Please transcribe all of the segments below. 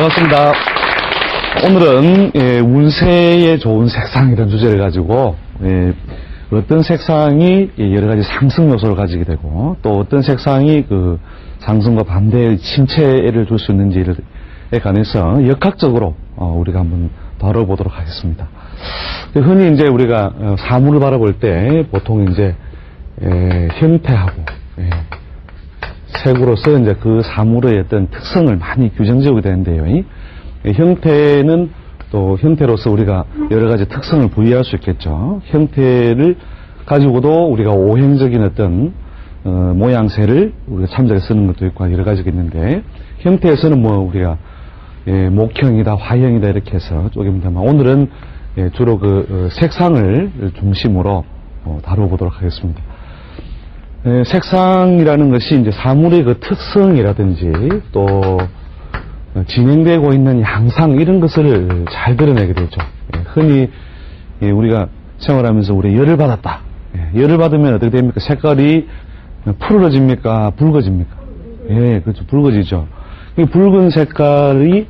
반갑습니다. 오늘은 운세에 좋은 색상이라는 주제를 가지고 어떤 색상이 여러 가지 상승 요소를 가지게 되고 또 어떤 색상이 그 상승과 반대의 침체를 줄 수 있는지에 관해서 역학적으로 우리가 한번 다뤄보도록 하겠습니다. 흔히 이제 우리가 사물을 바라볼 때 보통 이제 형태하고 색으로서 이제 그 사물의 어떤 특성을 많이 규정지어오게 되는데요. 형태는 또 형태로서 우리가 여러 가지 특성을 부여할 수 있겠죠. 형태를 가지고도 우리가 오행적인 어떤 모양새를 우리가 참작해 쓰는 것도 있고 여러 가지가 있는데, 형태에서는 뭐 우리가 목형이다, 화형이다 이렇게 해서 쪼개입니다만, 오늘은 주로 그 색상을 중심으로 다뤄보도록 하겠습니다. 색상이라는 것이 이제 사물의 그 특성이라든지 또 진행되고 있는 양상 이런 것을 잘 드러내게 되죠. 흔히 우리가 생활하면서 우리 열을 받았다. 열을 받으면 어떻게 됩니까? 색깔이 푸르러집니까? 붉어집니까? 그렇죠. 붉어지죠. 이 붉은 색깔이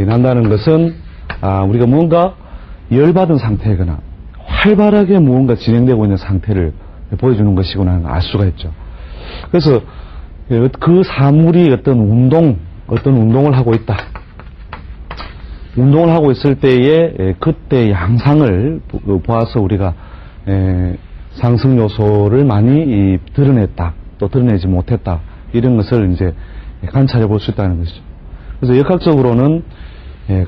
난다는 것은 우리가 뭔가 열받은 상태거나 활발하게 무언가 진행되고 있는 상태를 보여주는 것이구나 하는 걸 알 수가 있죠. 그래서 그 사물이 어떤 운동을 하고 있다. 운동을 하고 있을 때에 그때 양상을 보아서 우리가 상승 요소를 많이 드러냈다, 또 드러내지 못했다, 이런 것을 이제 관찰해 볼 수 있다는 것이죠. 그래서 역학적으로는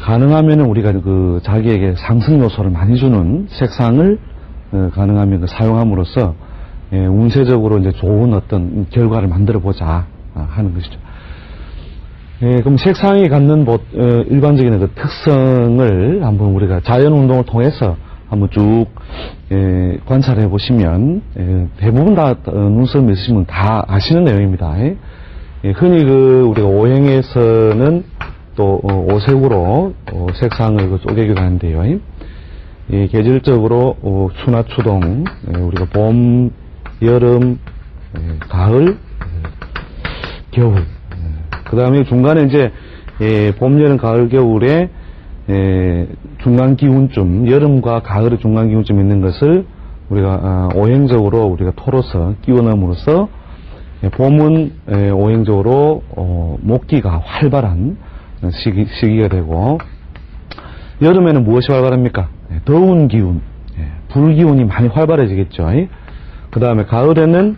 가능하면 우리가 그 자기에게 상승 요소를 많이 주는 색상을 가능하면 사용함으로써 운세적으로 이제 좋은 어떤 결과를 만들어 보자 하는 것이죠. 그럼 색상이 갖는 일반적인 그 특성을 한번 우리가 자연 운동을 통해서 한번 쭉 관찰해 보시면 대부분 다 눈썹 있으시면 다 아시는 내용입니다. 흔히 우리가 오행에서는 또 오색으로 색상을 쪼개기도 하는데요. 계절적으로 추나 추동, 우리가 봄, 여름, 가을, 겨울. 그 다음에 중간에 이제 봄, 여름, 가을, 겨울에 중간 기운쯤, 여름과 가을의 중간 기운쯤 있는 것을 우리가 오행적으로 우리가 토로서 끼워 넣음으로써 봄은 오행적으로 목기가 활발한 시기가 되고, 여름에는 무엇이 활발합니까? 더운 기운, 불기운이 많이 활발해지겠죠. 그 다음에 가을에는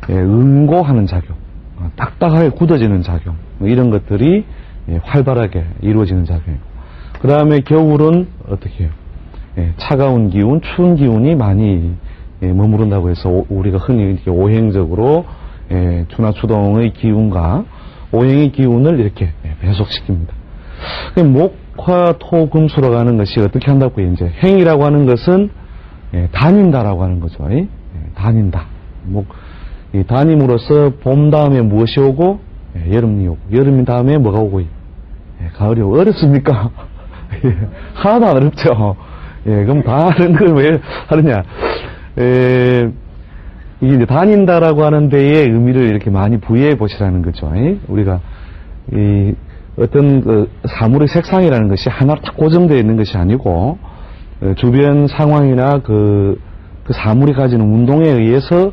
응고하는 작용, 딱딱하게 굳어지는 작용, 이런 것들이 활발하게 이루어지는 작용이고, 그 다음에 겨울은 어떻게 해요? 차가운 기운, 추운 기운이 많이 머무른다고 해서 우리가 흔히 이렇게 오행적으로 추나 추동의 기운과 오행의 기운을 이렇게 배속시킵니다. 목화 토 금수로 가는 것이 어떻게 한다고 해요? 이제 행이라고 하는 것은 다닌다라고 하는 거죠. 다닌다. 이 다님으로써 봄 다음에 무엇이 오고 여름이 오고, 여름 다음에 뭐가 오고 가을이 오고. 어렵습니까? 하나도 안 어렵죠. 그럼 다른 걸 왜 하느냐? 이게 이제 다닌다라고 하는 데에 의미를 이렇게 많이 부여해 보시라는 거죠. 우리가 어떤 그 사물의 색상이라는 것이 하나로 딱 고정되어 있는 것이 아니고 주변 상황이나 그 사물이 가지는 운동에 의해서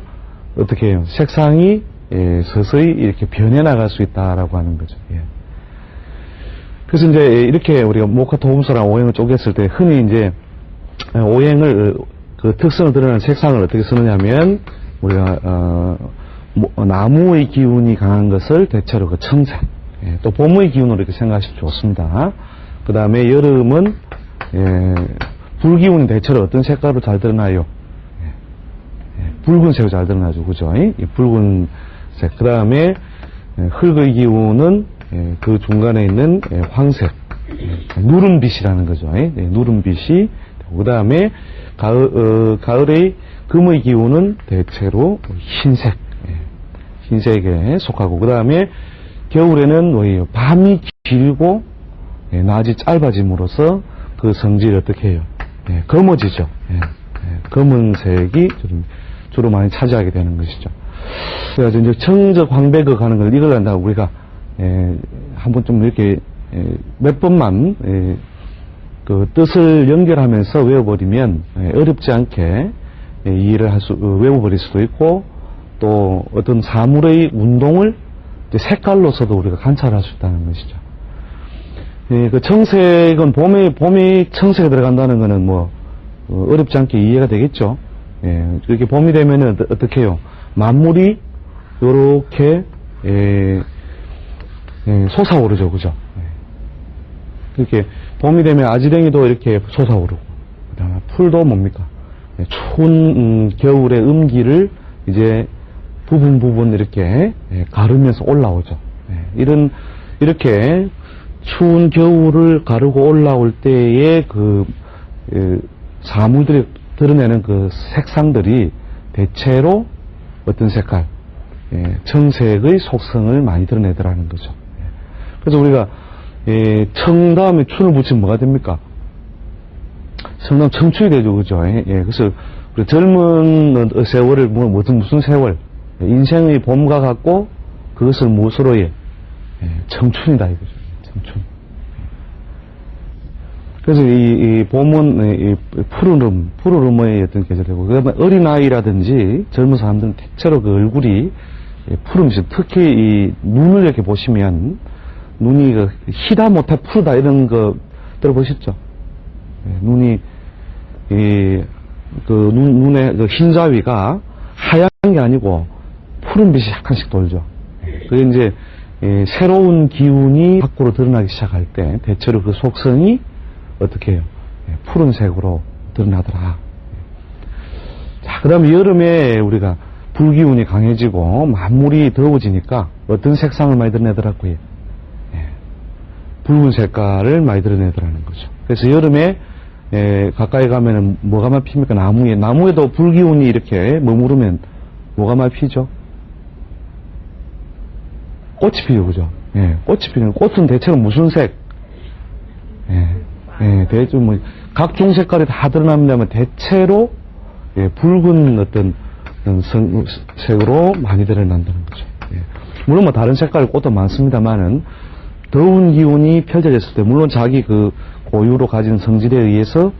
어떻게 해요? 색상이 서서히 이렇게 변해 나갈 수 있다라고 하는 거죠. 그래서 이제 이렇게 우리가 목화 토금수랑 오행을 쪼갰을 때 흔히 이제 오행을 그 특성을 드러내는 색상을 어떻게 쓰느냐면, 우리가 나무의 기운이 강한 것을 대체로 그 청색, 또 봄의 기운으로 이렇게 생각하시면 좋습니다. 그 다음에 여름은 불기운이 대체로 어떤 색깔로 잘 드러나요? 붉은색으로 잘 드러나죠. 그죠? 이 붉은색. 그 다음에 흙의 기운은 그 중간에 있는 황색, 누른빛이라는 거죠. 누른빛이. 그 다음에 가을의 금의 기운은 대체로 흰색, 흰색에 속하고, 그 다음에 겨울에는 뭐예요? 밤이 길고 낮이 짧아짐으로써 그 성질이 어떻게 해요? 검어지죠. 검은색이 주로 많이 차지하게 되는 것이죠. 그래서 이제 청적 황백을 하는 걸 이걸 한다고 우리가 한번 좀 이렇게 몇 번만 그 뜻을 연결하면서 외워버리면 어렵지 않게 이해를 외워버릴 수도 있고, 또 어떤 사물의 운동을 색깔로서도 우리가 관찰할 수 있다는 것이죠. 그 청색은 봄이 청색에 들어간다는 것은 뭐 어렵지 않게 이해가 되겠죠. 이렇게 봄이 되면은 어떻게 해요? 만물이 요렇게 솟아오르죠, 그죠? 이렇게 봄이 되면 아지랭이도 이렇게 솟아오르고, 그다음에 풀도 뭡니까? 추운 겨울의 음기를 이제 부분 이렇게 가르면서 올라오죠. 이렇게 추운 겨울을 가르고 올라올 때에 그 사물들이 드러내는 그 색상들이 대체로 어떤 색깔, 청색의 속성을 많이 드러내더라는 거죠. 그래서 우리가 청 다음에 춘을 붙이면 뭐가 됩니까? 청 다음 청춘이 되죠, 그죠? 그래서 우리 젊은 세월을 무슨 세월, 인생의 봄과 같고 그것을 무엇으로 청춘이다 이거죠. 청춘. 그래서 이 봄은 푸르름의 어떤 계절이고, 그다음에 어린아이라든지 젊은 사람들은 대체로 그 얼굴이 푸름이죠. 특히 이 눈을 이렇게 보시면 눈이 그 희다 못해 푸르다 이런 거 들어보셨죠? 눈이 눈의 그 흰자위가 하얀 게 아니고 푸른빛이 약간씩 돌죠. 그게 이제 새로운 기운이 밖으로 드러나기 시작할 때 대체로 그 속성이 어떻게 해요? 푸른색으로 드러나더라. 자, 그 다음에 여름에 우리가 불기운이 강해지고 만물이 더워지니까 어떤 색상을 많이 드러내더라고요. 붉은 색깔을 많이 드러내더라는 거죠. 그래서 여름에 가까이 가면은 뭐가 많이 핍니까? 나무에도 불기운이 이렇게 머무르면 뭐가 많이 피죠? 꽃이 피죠, 그죠? 꽃이 피는, 꽃은 대체로 무슨 색? 대충 뭐, 각종 색깔이 다 드러납니다만, 대체로, 붉은 어떤 색으로 많이 드러난다는 거죠. 물론 뭐 다른 색깔 꽃도 많습니다만은, 더운 기운이 펼쳐졌을 때, 물론 자기 그 고유로 가진 성질에 의해서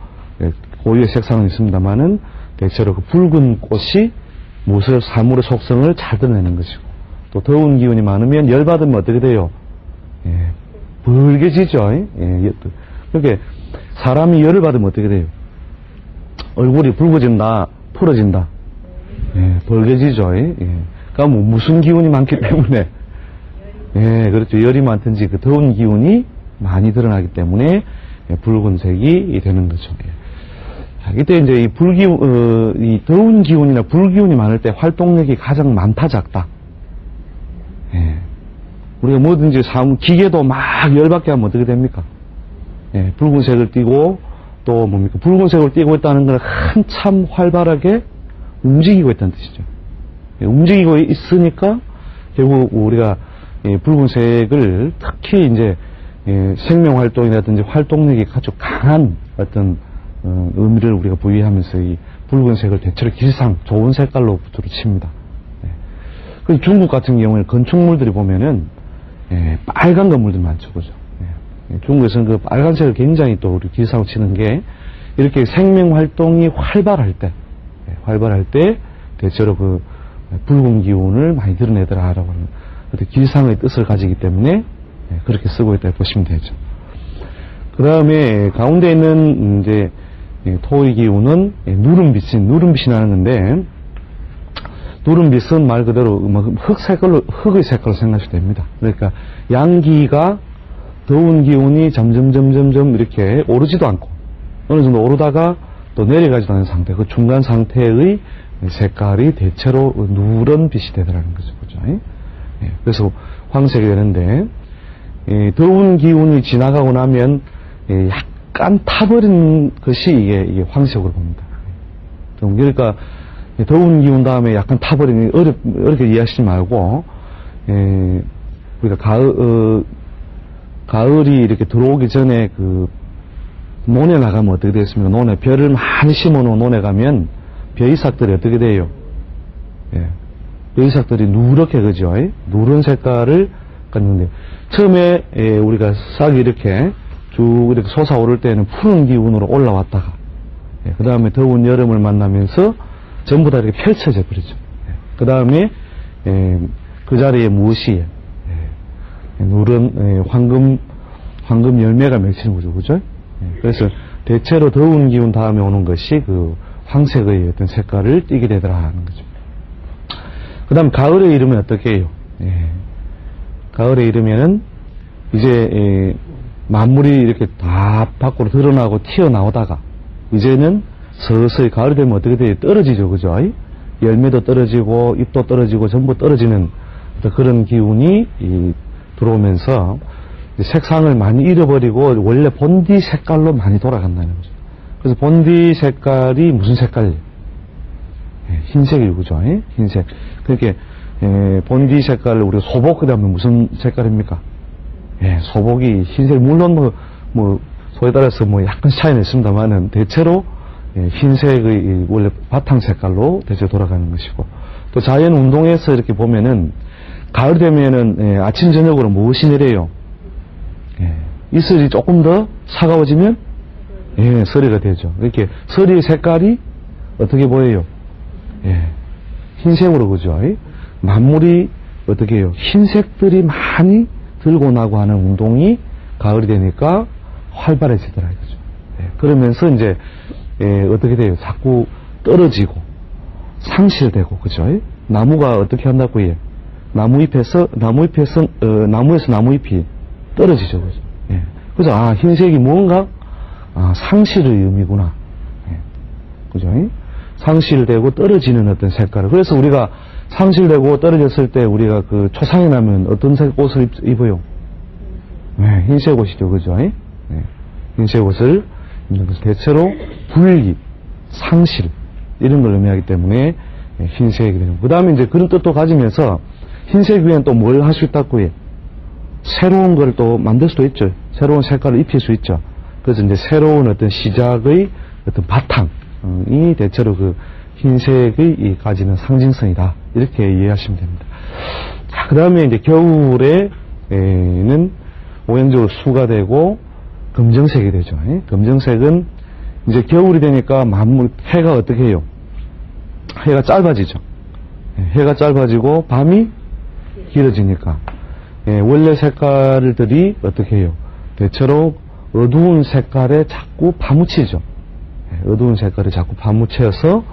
고유의 색상은 있습니다만은, 대체로 그 붉은 꽃이 사물의 속성을 잘 드러내는 것이고, 또 더운 기운이 많으면 열받으면 어떻게 돼요? 벌개지죠. 그렇게 사람이 열을 받으면 어떻게 돼요? 얼굴이 붉어진다, 풀어진다. 벌개지죠. 그러니까 뭐 무슨 기운이 많기 때문에, 그렇죠. 열이 많든지 그 더운 기운이 많이 드러나기 때문에 붉은색이 되는 거죠. 이때 이제 이 더운 기운이나 불기운이 많을 때 활동력이 가장 많다, 작다. 우리가 뭐든지 기계도 막 열받게 하면 어떻게 됩니까? 붉은색을 띠고, 또 뭡니까? 붉은색을 띠고 있다는 건 한참 활발하게 움직이고 있다는 뜻이죠. 움직이고 있으니까, 결국 우리가 붉은색을 특히 이제 생명활동이라든지 활동력이 아주 강한 어떤 의미를 우리가 부여하면서 이 붉은색을 대체로 길상, 좋은 색깔로 두루 칩니다. 그래서 중국 같은 경우에는 건축물들이 보면은 빨간 건물들이 많죠, 그죠? 중국에서는 그 빨간색을 굉장히 또 우리 길상으로 치는 게 이렇게 생명 활동이 활발할 때 대체로 그 붉은 기운을 많이 드러내더라라고 하는 길상의 뜻을 가지기 때문에 그렇게 쓰고 있다 보시면 되죠. 그 다음에 가운데 있는 이제 토의 기운은 누름빛이 나는 건데, 누름빛은 말 그대로 흙의 색깔로 생각하셔도 됩니다. 그러니까 양기가 더운 기운이 점점 이렇게 오르지도 않고 어느 정도 오르다가 또 내려가지도 않은 상태, 그 중간 상태의 색깔이 대체로 누런 빛이 되더라는 거죠. 그죠? 그래서 황색이 되는데, 더운 기운이 지나가고 나면 약간 타버린 것이 이게 황색으로 봅니다. 그러니까 더운 기운 다음에 약간 타버리니 어렵게 이해하시지 말고, 우리가 가을이 이렇게 들어오기 전에 그 논에 나가면 어떻게 되겠습니까? 논에 벼를 많이 심어놓은 논에 가면 벼이삭들이 어떻게 돼요? 벼이삭들이 누렇게, 그죠? 누런 색깔을 그런데 처음에 우리가 싹이 이렇게 쭉 이렇게 솟아오를 때는 푸른 기운으로 올라왔다가 그 다음에 더운 여름을 만나면서 전부 다 이렇게 펼쳐져 버리죠. 그 다음에 그 자리에 무엇이 누런 황금 열매가 맺히는 거죠, 그죠? 그래서 대체로 더운 기운 다음에 오는 것이 그 황색의 어떤 색깔을 띠게 되더라 하는 거죠. 그 다음 가을에 이르면 어떻게 해요? 가을에 이르면은 이제 만물이 이렇게 다 밖으로 드러나고 튀어나오다가 이제는 서서히 가을이 되면 어떻게 돼요? 떨어지죠, 그죠? 열매도 떨어지고 잎도 떨어지고 전부 떨어지는 그런 기운이 들어오면서 색상을 많이 잃어버리고 원래 본디 색깔로 많이 돌아간다는 거죠. 그래서 본디 색깔이 무슨 색깔이에요? 흰색이고, 그죠? 흰색. 그렇게 본디 색깔을 우리가 소복 그다음에 무슨 색깔입니까? 소복이 흰색. 물론 소에 따라서 약간 차이는 있습니다만은 대체로 흰색의 원래 바탕 색깔로 대체 돌아가는 것이고, 또 자연 운동에서 이렇게 보면은 가을 되면은 아침 저녁으로 무엇이 내려요? 이슬이 조금 더 차가워지면 서리가 되죠. 이렇게 서리의 색깔이 어떻게 보여요? 흰색으로, 그죠? 만물이 어떻게 해요? 흰색들이 많이 들고 나고 하는 운동이 가을이 되니까 활발해지더라, 이거죠. 그러면서 이제 어떻게 돼요? 자꾸 떨어지고 상실되고, 그죠? 나무가 어떻게 한다고 해요? 나무에서 나무잎이 떨어지죠, 그죠? 그래서 흰색이 뭔가 상실의 의미구나, 그죠? 상실되고 떨어지는 어떤 색깔을. 그래서 우리가 상실되고 떨어졌을 때 우리가 그 초상이 나면 어떤 색 옷을 입어요? 흰색 옷이죠, 그죠? 흰색 옷을 입는 것은 대체로 분리, 상실 이런 걸 의미하기 때문에 흰색이 되는. 그 다음에 이제 그런 뜻도 가지면서 흰색 위에는 또 뭘 할 수 있다고 해? 새로운 걸 또 만들 수도 있죠. 새로운 색깔을 입힐 수 있죠. 그래서 이제 새로운 어떤 시작의 어떤 바탕이 대체로 그 흰색의 가지는 상징성이다. 이렇게 이해하시면 됩니다. 자, 그 다음에 이제 겨울에는 오행적으로 수가 되고 검정색이 되죠. 검정색은 이제 겨울이 되니까 해가 어떻게 해요? 해가 짧아지죠. 해가 짧아지고 밤이 길어지니까 원래 색깔들이 어떻게 해요? 대체로 어두운 색깔에 자꾸 파묻히죠. 어두운 색깔에 자꾸 파묻혀서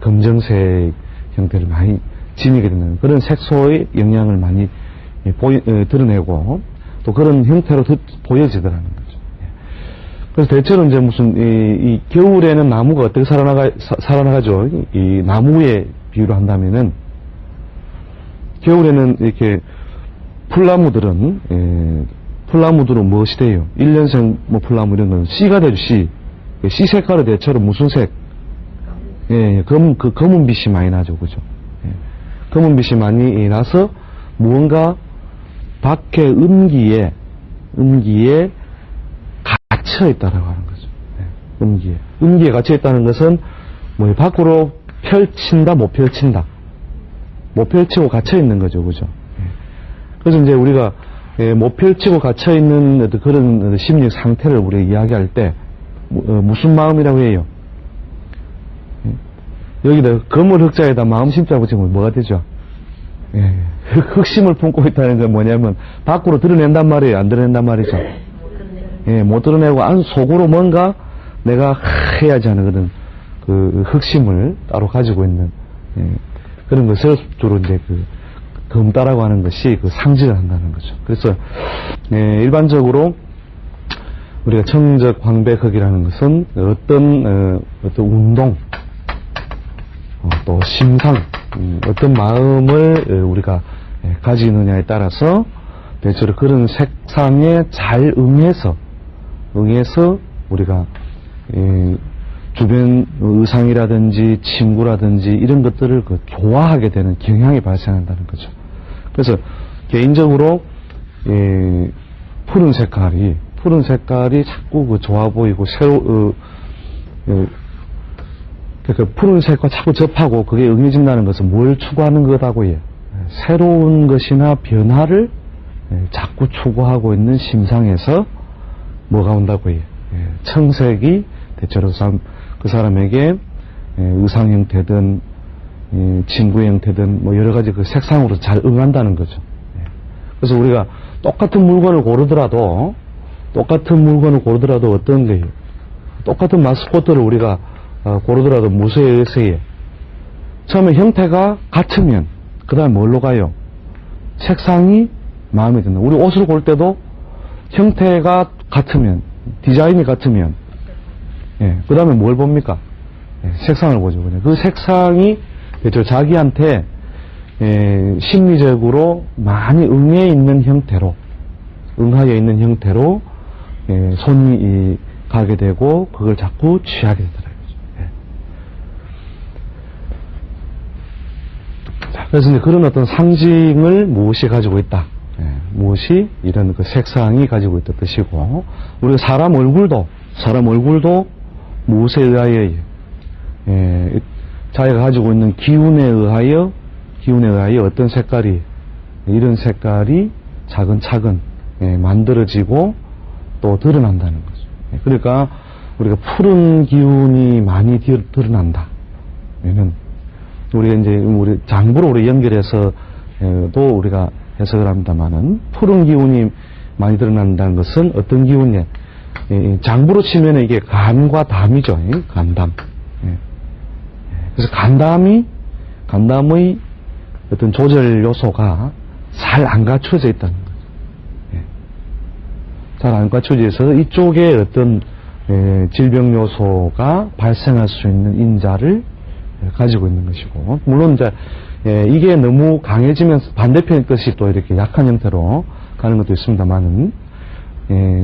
검정색 형태를 많이 지니게 되는 그런 색소의 영향을 많이 드러내고 또 그런 형태로 보여지더라는 거죠. 그래서 대체로 이제 이 겨울에는 나무가 어떻게 살아나가죠? 이 나무의 비유로 한다면은 겨울에는 이렇게 풀나무들은 무엇이 돼요? 1년생 풀나무 이런 건 씨가 되죠, 씨. 씨 색깔은 대체로 무슨 색? 검은빛이 많이 나죠, 그죠? 검은빛이 많이 나서 무언가 밖에 음기에 갇혀있다라고 하는 거죠. 음기에 갇혀있다는 것은 밖으로 펼친다, 못 펼친다. 못 펼치고 갇혀있는 거죠, 그죠? 그래서 이제 우리가 못 펼치고 갇혀있는 그런 심리 상태를 우리가 이야기할 때 무슨 마음이라고 해요? 여기다 검을 흑자에다 마음 심자 붙이면 뭐가 되죠? 흑심을 품고 있다는 건 뭐냐면 밖으로 드러낸단 말이에요, 안 드러낸단 말이죠? 못 드러내고 안 속으로 뭔가 내가 해야지 하는 그런 그 흑심을 따로 가지고 있는 그런 것을 주로 이제 검다라고 하는 것이 상징을 한다는 거죠. 그래서 일반적으로 우리가 청적 황백흑이라는 것은 어떤 운동 또 심상 어떤 마음을 우리가 가지느냐에 따라서 대체로 그런 색상에 잘 응해서 우리가 주변 의상이라든지 친구라든지 이런 것들을 좋아하게 되는 경향이 발생한다는 거죠. 그래서 개인적으로 푸른 색깔이 자꾸 좋아 보이고 그러니까 푸른색과 자꾸 접하고 그게 응해진다는 것은 뭘 추구하는 거다고 해요? 새로운 것이나 변화를 자꾸 추구하고 있는 심상에서 뭐가 온다고요? 청색이 대체로 그 사람에게 의상 형태든 친구 형태든 뭐 여러 가지 그 색상으로 잘 응한다는 거죠. 그래서 우리가 똑같은 물건을 고르더라도 어떤 거예요? 똑같은 마스코트를 우리가 고르더라도 무엇에 의해서요? 처음에 형태가 같으면 그 다음에 뭘로 가요? 색상이 마음에 든다. 우리 옷을 고를 때도 형태가 같으면, 디자인이 같으면, 그 다음에 뭘 봅니까? 색상을 보죠. 그 색상이 자기한테 심리적으로 많이 응하여 있는 형태로 손이 가게 되고 그걸 자꾸 취하게 되더라고요. 그래서 이제 그런 어떤 상징을 무엇이 가지고 있다. 무엇이 이런 그 색상이 가지고 있다 뜻이고, 우리가 사람 얼굴도 무엇에 의하여 자기가 가지고 있는 기운에 의하여 어떤 색깔이, 이런 색깔이 차근차근 만들어지고 또 드러난다는 거죠. 그러니까 우리가 푸른 기운이 많이 드러난다. 우리가 이제 우리 장부로 우리 연결해서 또 우리가 해석을 합니다만은, 푸른 기운이 많이 드러난다는 것은 어떤 기운이냐? 장부로 치면 이게 간과 담이죠. 간담. 그래서 간담의 어떤 조절 요소가 잘 안 갖춰져 있다는 거죠. 잘 안 갖춰져 있어서 이쪽에 어떤 질병 요소가 발생할 수 있는 인자를 가지고 있는 것이고, 물론 이제 이게 너무 강해지면 반대편 것이 또 이렇게 약한 형태로 가는 것도 있습니다만은,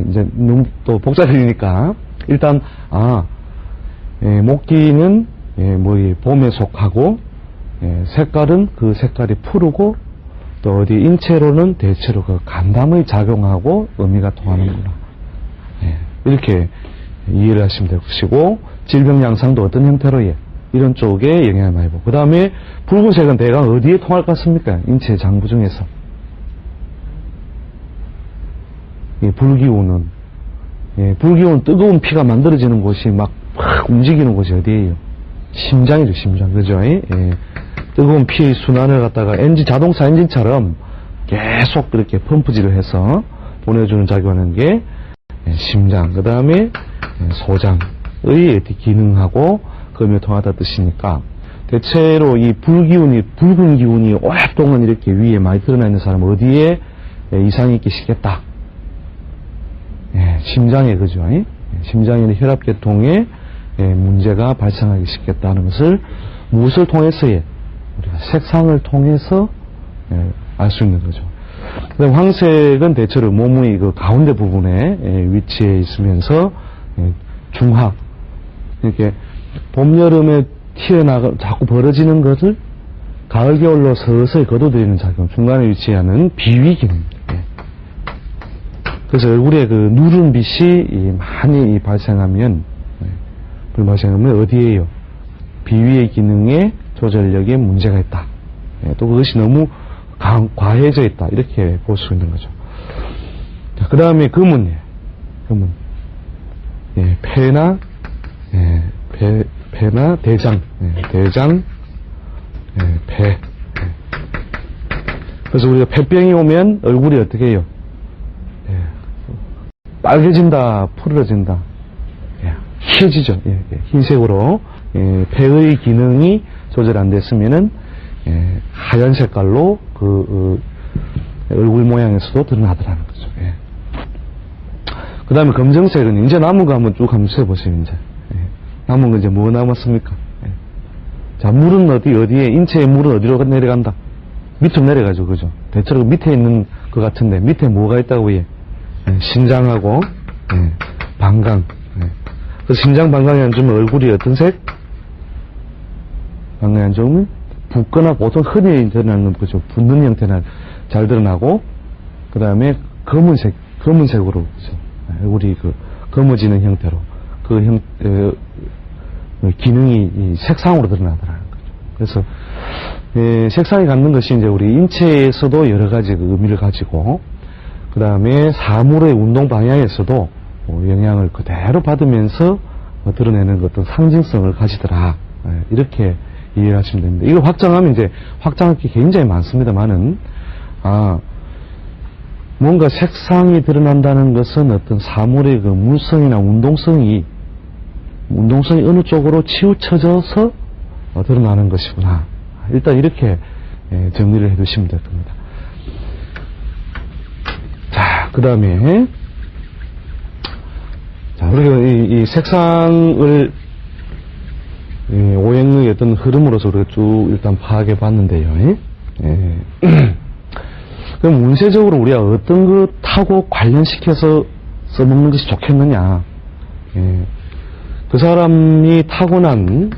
이제 너무 또 복잡해지니까 일단 목기는 봄에 속하고, 색깔은 그 색깔이 푸르고, 또 어디 인체로는 대체로 그 간담의 작용하고 의미가 통하는구나. 이렇게 이해를 하시면 될 것이고, 질병 양상도 어떤 형태로 이런 쪽에 영향을 많이 보고, 그 다음에 붉은색은 대강 어디에 통할 것 같습니까? 인체 장부 중에서. 불기운은 뜨거운 피가 만들어지는 곳이 막 움직이는 곳이 어디예요? 심장이죠, 심장. 그죠? 뜨거운 피의 순환을 갖다가 자동차 엔진처럼 계속 그렇게 펌프질을 해서 보내주는 작용하는 게 심장, 그 다음에 소장의 기능하고 그 의미가 통하다 뜻이니까, 대체로 이 붉은 기운이 오랫동안 이렇게 위에 많이 드러나 있는 사람은 어디에 이상이 있기 쉽겠다? 심장에, 그죠? 심장에 있는 혈압계통에 문제가 발생하기 쉽겠다는 것을 무엇을 통해서요? 우리가 색상을 통해서 알 수 있는 거죠. 그다음 황색은 대체로 몸의 그 가운데 부분에 위치해 있으면서 중학, 이렇게 봄, 여름에 자꾸 벌어지는 것을 가을, 겨울로 서서히 걷어들이는 작용, 중간에 위치하는 비위 기능. 그래서 얼굴에 그 누른 빛이 많이 발생하면 어디에요? 비위의 기능에 조절력에 문제가 있다. 또 그것이 너무 과해져 있다. 이렇게 볼 수 있는 거죠. 그 다음에 금은. 폐나 대장, 폐. 그래서 우리가 폐병이 오면 얼굴이 어떻게 해요? 빨개진다, 푸르러진다, 희해지죠. 흰색으로 폐의 기능이 조절 안 됐으면은 하얀 색깔로 얼굴 모양에서도 드러나더라는 거죠. 그 다음에 검정색은 이제 남은 거 한번 쭉 세보세요. 이제 남은 거 이제 뭐 남았습니까? 자, 물은 어디에, 인체의 물은 어디로 내려간다? 밑으로 내려가죠. 그죠? 대체로 밑에 있는 것 같은데, 밑에 뭐가 있다고 해? 신장하고, 방광. 그래서 신장, 방광이 안 좋으면 얼굴이 어떤 색? 방광이 안 좋으면 붓거나 보통 흔히 드러나는 거죠. 붓는 형태는 잘 드러나고, 그 다음에 검은색으로, 그죠? 얼굴이 검어지는 형태로, 기능이 색상으로 드러나더라는 거죠. 그래서 색상이 갖는 것이 이제 우리 인체에서도 여러 가지 의미를 가지고, 그 다음에 사물의 운동 방향에서도 영향을 그대로 받으면서 드러내는 어떤 상징성을 가지더라. 이렇게 이해를 하시면 됩니다. 이걸 확장하면 이제 확장할 게 굉장히 많습니다만은, 뭔가 색상이 드러난다는 것은 어떤 사물의 그 물성이나 운동성이 어느 쪽으로 치우쳐져서 드러나는 것이구나. 일단 이렇게 정리를 해두시면 될 겁니다. 자, 그 다음에, 자, 우리가 이 색상을 오행의 어떤 흐름으로서 우리가 쭉 일단 파악해 봤는데요. 그럼 운세적으로 우리가 어떤 것하고 관련시켜서 써먹는 것이 좋겠느냐. 그 사람이 타고난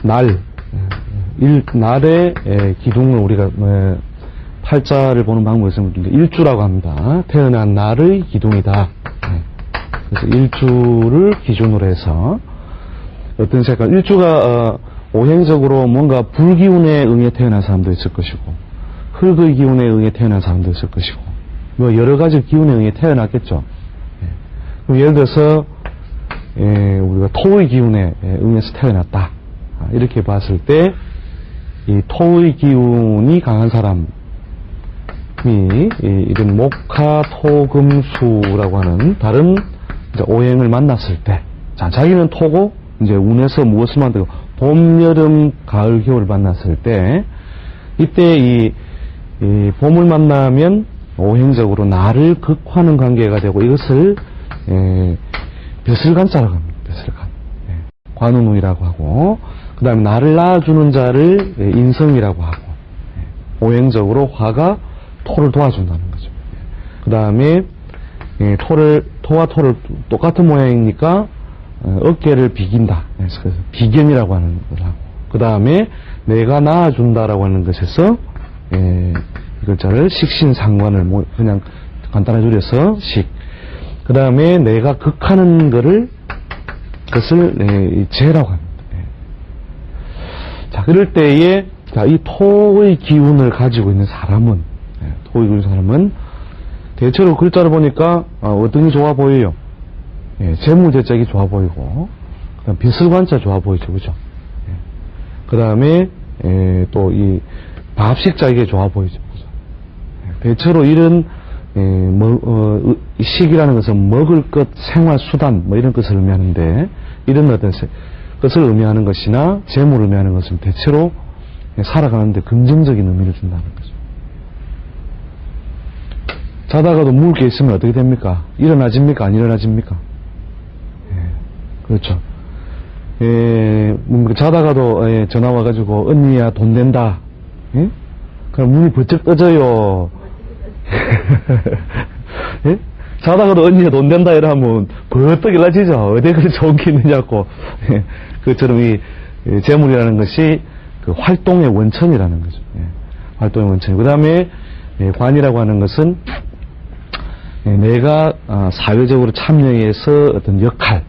날의 기둥을 우리가 팔자를 보는 방법을 쓰면 일주라고 합니다. 태어난 날의 기둥이다. 그래서 일주를 기준으로 해서 어떤 색깔, 일주가 오행적으로 뭔가 불기운에 의해 태어난 사람도 있을 것이고, 흙의 기운에 의해 태어난 사람도 있을 것이고, 뭐 여러 가지 기운에 의해 태어났겠죠. 그럼 예를 들어서 우리가 토의 기운에 의해서 태어났다. 이렇게 봤을 때 이 토의 기운이 강한 사람이 이런 목화, 토, 금, 수라고 하는 다른 이제 오행을 만났을 때, 자, 자기는 토고 이제 운에서 무엇을 만들고 봄, 여름, 가을, 겨울을 만났을 때, 이때 이 봄을 만나면 오행적으로 나를 극화하는 관계가 되고, 이것을 벼슬간자라고 합니다. 벼슬간. 관운운이라고 하고, 그 다음에 나를 낳아주는 자를 인성이라고 하고, 오행적으로 화가 토를 도와준다는 거죠. 그 다음에 토와 토를 똑같은 모양이니까 어깨를 비긴다. 그래서 비견이라고 하는 걸 하고, 그 다음에 내가 낳아준다라고 하는 것에서 이 글자를 식신상관을 그냥 간단하게 줄여서 식. 그 다음에 내가 극하는 것을 재라고 합니다. 자, 그럴 때에 이 토의 기운을 가지고 있는 사람은, 대체로 글자를 보니까 어떤 게 좋아 보여요? 재무제작이 좋아 보이고, 그다음 비슬관자 좋아 보이죠, 그죠? 그 다음에 또 이 밥식자 이게 좋아 보이죠, 그죠? 대체로 이런 식이라는 것은 먹을 것, 생활 수단 뭐 이런 것을 의미하는데, 이런 어떤 것을 의미하는 것이나 재물을 의미하는 것은 대체로 살아가는데 긍정적인 의미를 준다는 거죠. 자다가도 물을 게 있으면 어떻게 됩니까? 일어나집니까? 안 일어나집니까? 그렇죠. 자다가도 전화 와가지고 언니야 돈 된다. 그럼 눈이 번쩍 떠져요. 자다가도 언니야 돈 된다 이러면 벌떡 일어나지죠. 어디 그리 좋은 게 있느냐고. 그처럼 이 재물이라는 것이 그 활동의 원천이라는 거죠. 활동의 원천. 그 다음에 관이라고 하는 것은 내가 사회적으로 참여해서 어떤 역할,